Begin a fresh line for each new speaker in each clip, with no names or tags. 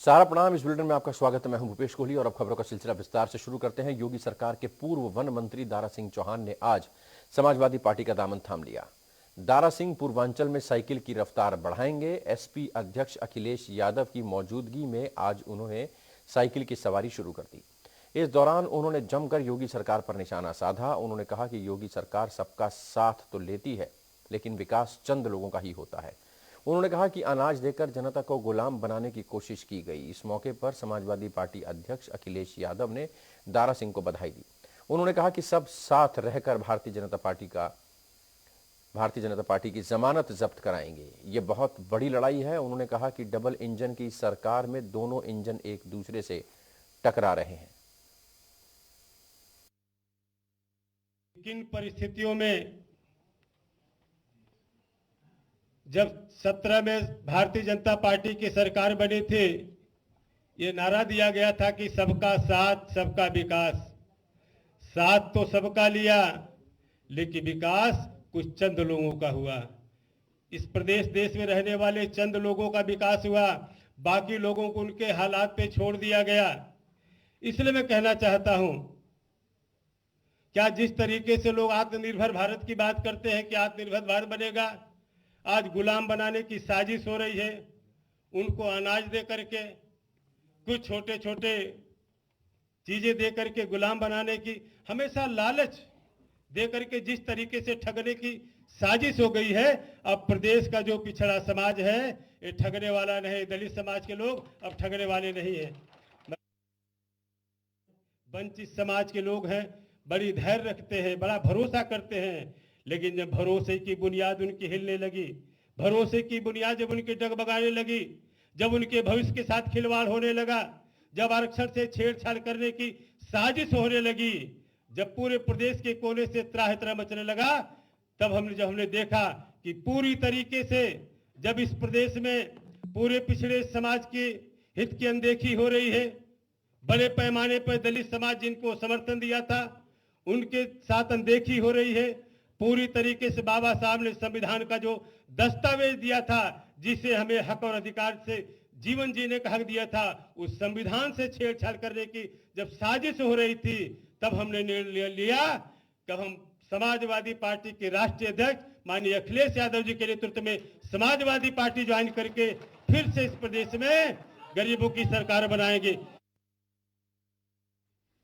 सारा प्रणाम। इस बुलेटिन में आपका स्वागत है। मैं हूं भूपेश कोहली और अब खबरों का सिलसिला विस्तार से शुरू करते हैं। योगी सरकार के पूर्व वन मंत्री दारा सिंह चौहान ने आज समाजवादी पार्टी का दामन थाम लिया। दारा सिंह पूर्वांचल में साइकिल की रफ्तार बढ़ाएंगे। एसपी अध्यक्ष अखिलेश यादव की मौजूदगी में आज उन्होंने साइकिल की सवारी शुरू कर दी। इस दौरान उन्होंने जमकर योगी सरकार पर निशाना साधा। उन्होंने कहा कि योगी सरकार सबका साथ तो लेती है, लेकिन विकास चंद लोगों का ही होता है। उन्होंने कहा कि अनाज देकर जनता को गुलाम बनाने की कोशिश की गई। इस मौके पर समाजवादी पार्टी अध्यक्ष अखिलेश यादव ने दारा सिंह को बधाई दी। उन्होंने कहा कि सब साथ रहकर भारतीय जनता पार्टी की जमानत जब्त कराएंगे। ये बहुत बड़ी लड़ाई है। उन्होंने कहा कि डबल इंजन की सरकार में दोनों इंजन एक दूसरे से टकरा रहे हैं।
किन परिस्थितियों में जब 17 में भारतीय जनता पार्टी की सरकार बनी थी, ये नारा दिया गया था कि सबका साथ सबका विकास। साथ तो सबका लिया, लेकिन विकास कुछ चंद लोगों का हुआ। इस देश में रहने वाले चंद लोगों का विकास हुआ, बाकी लोगों को उनके हालात पे छोड़ दिया गया। इसलिए मैं कहना चाहता हूं, क्या जिस तरीके से लोग आत्मनिर्भर भारत की बात करते हैं कि आत्मनिर्भर भारत बनेगा, आज गुलाम बनाने की साजिश हो रही है। उनको अनाज दे करके, कुछ छोटे छोटे चीजें दे करके गुलाम बनाने की, हमेशा लालच दे करके जिस तरीके से ठगने की साजिश हो गई है। अब प्रदेश का जो पिछड़ा समाज है, ये ठगने वाला नहीं। दलित समाज के लोग अब ठगने वाले नहीं है। वंचित समाज के लोग हैं, बड़ी धैर्य रखते हैं, बड़ा भरोसा करते हैं। लेकिन जब भरोसे की बुनियाद उनकी हिलने लगी, भरोसे की बुनियाद जब उनकी डगमगाने लगी, जब उनके भविष्य के साथ खिलवाड़ होने लगा, जब आरक्षण से छेड़छाड़ करने की साजिश होने लगी, जब पूरे प्रदेश के कोने से त्राह त्राह मचने लगा, तब हमने देखा कि पूरी तरीके से जब इस प्रदेश में पूरे पिछड़े समाज के हित की अनदेखी हो रही है, बड़े पैमाने पर दलित समाज जिनको समर्थन दिया था उनके साथ अनदेखी हो रही है। पूरी तरीके से बाबा साहब ने संविधान का जो दस्तावेज दिया था, जिसे हमें हक और अधिकार से जीवन जीने का हक दिया था, उस संविधान से छेड़छाड़ करने की जब साजिश हो रही थी, तब हमने निर्णय लिया कि हम समाजवादी पार्टी के राष्ट्रीय अध्यक्ष माननीय अखिलेश यादव जी के नेतृत्व में समाजवादी पार्टी ज्वाइन करके फिर से इस प्रदेश में गरीबों की सरकार बनाएंगे।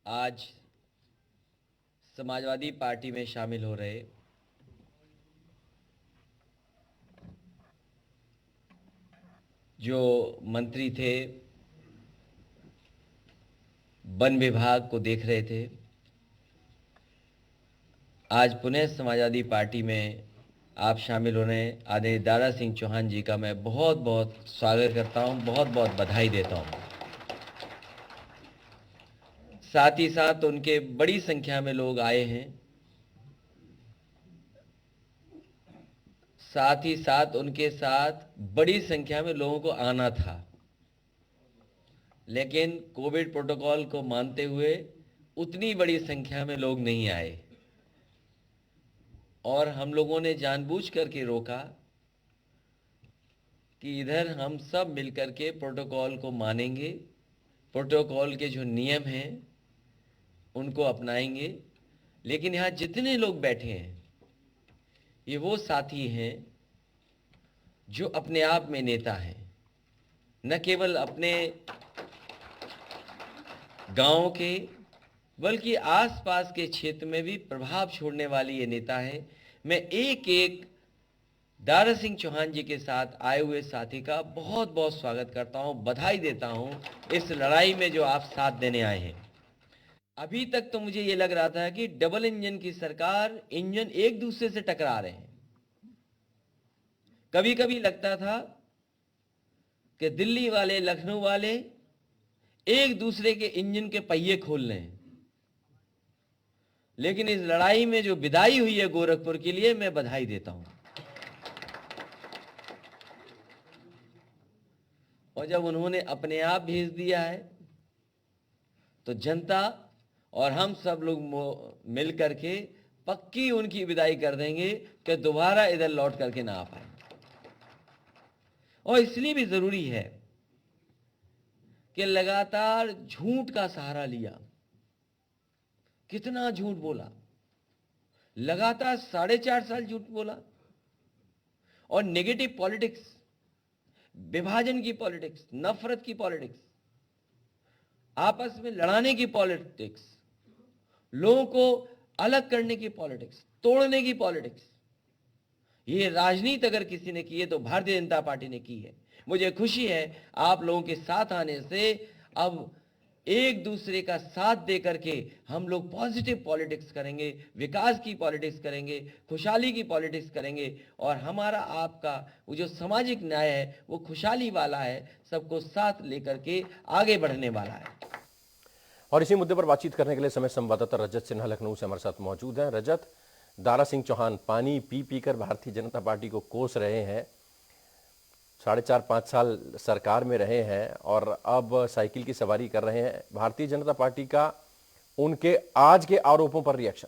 आज समाजवादी पार्टी में शामिल हो रहे जो मंत्री थे, वन विभाग को देख रहे थे, आज पुनः समाजवादी पार्टी में आप शामिल होने आदरणीय दारा सिंह चौहान जी का मैं बहुत बहुत स्वागत करता हूं, बहुत बहुत बधाई देता हूं। साथ ही साथ उनके बड़ी संख्या में लोग आए हैं, साथ ही साथ उनके साथ बड़ी संख्या में लोगों को आना था, लेकिन कोविड प्रोटोकॉल को मानते हुए उतनी बड़ी संख्या में लोग नहीं आए और हम लोगों ने जानबूझ करके रोका कि इधर हम सब मिलकर के प्रोटोकॉल को मानेंगे, प्रोटोकॉल के जो नियम हैं उनको अपनाएंगे। लेकिन यहाँ जितने लोग बैठे हैं, ये वो साथी हैं जो अपने आप में नेता हैं, न केवल अपने गांव के बल्कि आसपास के क्षेत्र में भी प्रभाव छोड़ने वाली ये नेता है। मैं एक एक दारा सिंह चौहान जी के साथ आए हुए साथी का बहुत बहुत स्वागत करता हूं, बधाई देता हूं इस लड़ाई में जो आप साथ देने आए हैं। अभी तक तो मुझे ये लग रहा था कि डबल इंजन की सरकार, इंजन एक दूसरे से टकरा रहे हैं। कभी कभी लगता था कि दिल्ली वाले, लखनऊ वाले एक दूसरे के इंजन के पहिए खोल रहे हैं। लेकिन इस लड़ाई में जो विदाई हुई है गोरखपुर के लिए, मैं बधाई देता हूं। और जब उन्होंने अपने आप भेज दिया है, तो जनता और हम सब लोग मिल करके पक्की उनकी विदाई कर देंगे कि दोबारा इधर लौट करके ना आ पाए। और इसलिए भी जरूरी है कि लगातार झूठ का सहारा लिया। कितना झूठ बोला, लगातार 4.5 साल झूठ बोला। और नेगेटिव पॉलिटिक्स, विभाजन की पॉलिटिक्स, नफरत की पॉलिटिक्स, आपस में लड़ाने की पॉलिटिक्स, लोगों को अलग करने की पॉलिटिक्स, तोड़ने की पॉलिटिक्स, ये राजनीति अगर किसी ने की है तो भारतीय जनता पार्टी ने की है। मुझे खुशी है आप लोगों के साथ आने से अब एक दूसरे का साथ दे करके हम लोग पॉजिटिव पॉलिटिक्स करेंगे, विकास की पॉलिटिक्स करेंगे, खुशहाली की पॉलिटिक्स करेंगे। और हमारा आपका वो जो सामाजिक न्याय है वो खुशहाली वाला है, सबको साथ लेकर के आगे बढ़ने वाला है।
और इसी मुद्दे पर बातचीत करने के लिए समय संवाददाता रजत सिन्हा लखनऊ से हमारे साथ मौजूद हैं। रजत, दारा सिंह चौहान पानी पी पी कर भारतीय जनता पार्टी को कोस रहे हैं, 4.5 साल सरकार में रहे हैं और अब साइकिल की सवारी कर रहे हैं। भारतीय जनता पार्टी का उनके आज के आरोपों पर रिएक्शन।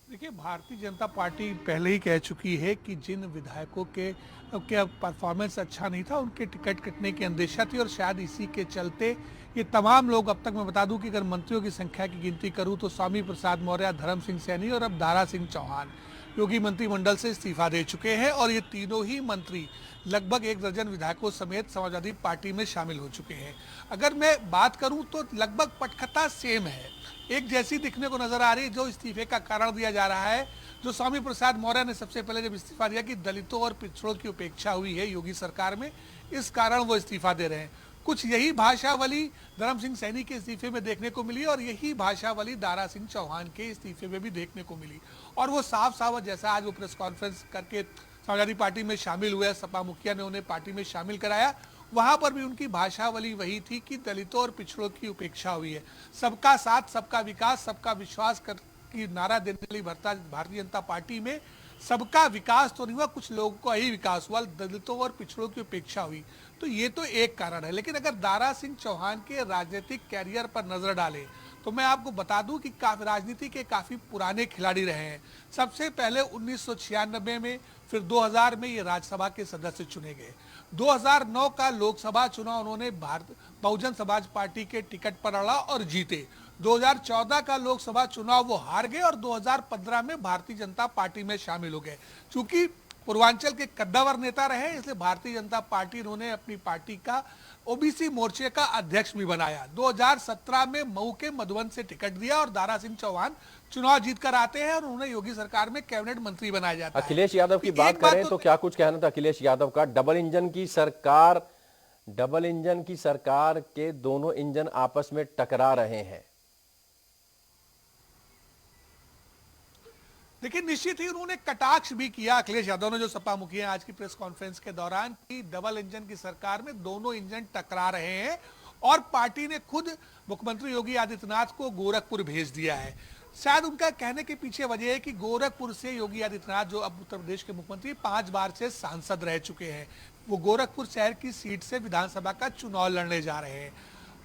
देखिए, भारतीय जनता पार्टी पहले ही कह चुकी है कि जिन विधायकों के परफॉर्मेंस अच्छा नहीं था उनके टिकट कटने की अंदेशा थी और शायद इसी के चलते ये तमाम लोग, अब तक मैं बता दूं कि अगर मंत्रियों की संख्या की गिनती करूं तो स्वामी प्रसाद मौर्य, धर्म सिंह सैनी और अब दारा सिंह चौहान योगी मंत्रिमंडल से इस्तीफा दे चुके हैं। और ये तीनों ही मंत्री लगभग 1 दर्जन विधायकों समेत समाजवादी पार्टी में शामिल हो चुके हैं। अगर मैं बात करूं तो लगभग पटकथा सेम है, एक जैसी दिखने को नजर आ रही है। जो इस्तीफे का कारण दिया जा रहा है, जो स्वामी प्रसाद मौर्य ने सबसे पहले जब इस्तीफा दिया कि दलितों और पिछड़ों की उपेक्षा हुई है योगी सरकार में, इस कारण वो इस्तीफा दे रहे हैं। कुछ यही भाषावली धर्म सिंह सैनी के इस्तीफे में देखने को मिली और यही भाषावली दारा सिंह चौहान के इस्तीफे में भी देखने को मिली। और वो साफ साफ जैसा आज वो प्रेस कॉन्फ्रेंस करके समाजवादी पार्टी में शामिल हुए, सपा मुखिया ने उन्हें पार्टी में शामिल कराया, वहां पर भी उनकी भाषावली वही थी कि दलितों और पिछड़ों की उपेक्षा हुई है। सबका साथ, सबका विकास, सबका विश्वास की नारा देने वाली भारतीय जनता पार्टी में सबका विकास तो नहीं हुआ, कुछ लोगों का ही विकास हुआ, दलितों और पिछड़ों की उपेक्षा हुई। तो ये तो एक कारण है। लेकिन अगर दारा सिंह चौहान के राजनीतिक कैरियर पर नजर डालें तो मैं आपको बता दूं कि राजनीति के काफी पुराने खिलाड़ी रहे हैं। सबसे पहले 1996 में, फिर 2000 में ये राज्यसभा के सदस्य चुने गए। 2009 का लोकसभा चुनाव उन्होंने बहुजन समाज पार्टी के टिकट पर लड़ा और जीते। 2014 का लोकसभा चुनाव वो हार गए और 2015 में भारतीय जनता पार्टी में शामिल हो गए। चूंकि पूर्वांचल के कद्दावर नेता रहे, इसलिए भारतीय जनता पार्टी उन्होंने अपनी पार्टी का ओबीसी मोर्चे का अध्यक्ष भी बनाया। 2017 में मऊ के मधुबन से टिकट दिया और दारा सिंह चौहान चुनाव जीतकर आते हैं और उन्हें योगी सरकार में कैबिनेट मंत्री बनाया जाता है।
अखिलेश यादव की बात करें तो क्या कुछ कहना था अखिलेश यादव का? डबल इंजन की सरकार के दोनों इंजन आपस में टकरा रहे हैं।
लेकिन निश्चित ही उन्होंने कटाक्ष भी किया अखिलेश यादव ने, जो सपा मुखिया आज की प्रेस कॉन्फ्रेंस के दौरान, कि डबल इंजन की सरकार में दोनों इंजन टकरा रहे हैं और पार्टी ने खुद मुख्यमंत्री योगी आदित्यनाथ को गोरखपुर भेज दिया है। शायद उनका कहने के पीछे वजह है कि गोरखपुर से योगी आदित्यनाथ, जो अब उत्तर प्रदेश के मुख्यमंत्री 5 बार से सांसद रह चुके हैं, वो गोरखपुर शहर की सीट से विधानसभा का चुनाव लड़ने जा रहे हैं।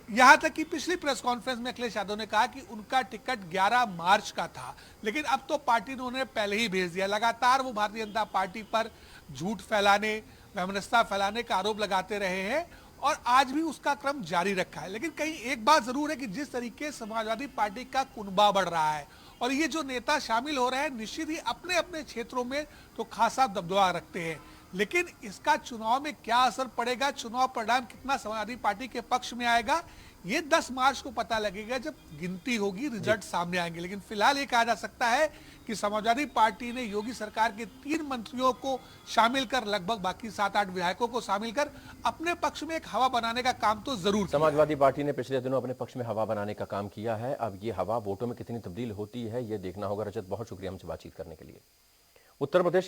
यहां तक कि पिछली प्रेस कॉन्फ्रेंस में अखिलेश यादव ने कहा कि उनका टिकट 11 मार्च का था, लेकिन अब तो पार्टी ने उन्हें पहले ही भेज दिया। लगातार वो भारतीय जनता पार्टी पर झूठ फैलाने, वैमनस्यता फैलाने का आरोप लगाते रहे हैं और आज भी उसका क्रम जारी रखा है। लेकिन कहीं एक बात जरूर है कि जिस तरीके समाजवादी पार्टी का कुनबा बढ़ रहा है और ये जो नेता शामिल हो रहे हैं, निश्चित ही अपने अपने क्षेत्रों में तो खासा दबदबा रखते हैं, लेकिन इसका चुनाव में क्या असर पड़ेगा, चुनाव परिणाम कितना समाजवादी पार्टी के पक्ष में आएगा, ये 10 मार्च को पता लगेगा जब गिनती होगी, रिजल्ट सामने आएंगे। लेकिन फिलहाल ये कहा जा सकता है कि समाजवादी पार्टी ने योगी सरकार के 3 मंत्रियों को शामिल कर, लगभग बाकी 7-8 विधायकों को शामिल कर अपने पक्ष में एक हवा बनाने का काम तो जरूर किया।
समाजवादी पार्टी ने पिछले दिनों अपने पक्ष में हवा बनाने का काम किया है। अब ये हवा वोटों में कितनी तब्दील होती है, ये देखना होगा। रजत, बहुत शुक्रिया हमसे बातचीत करने के लिए। उत्तर प्रदेश के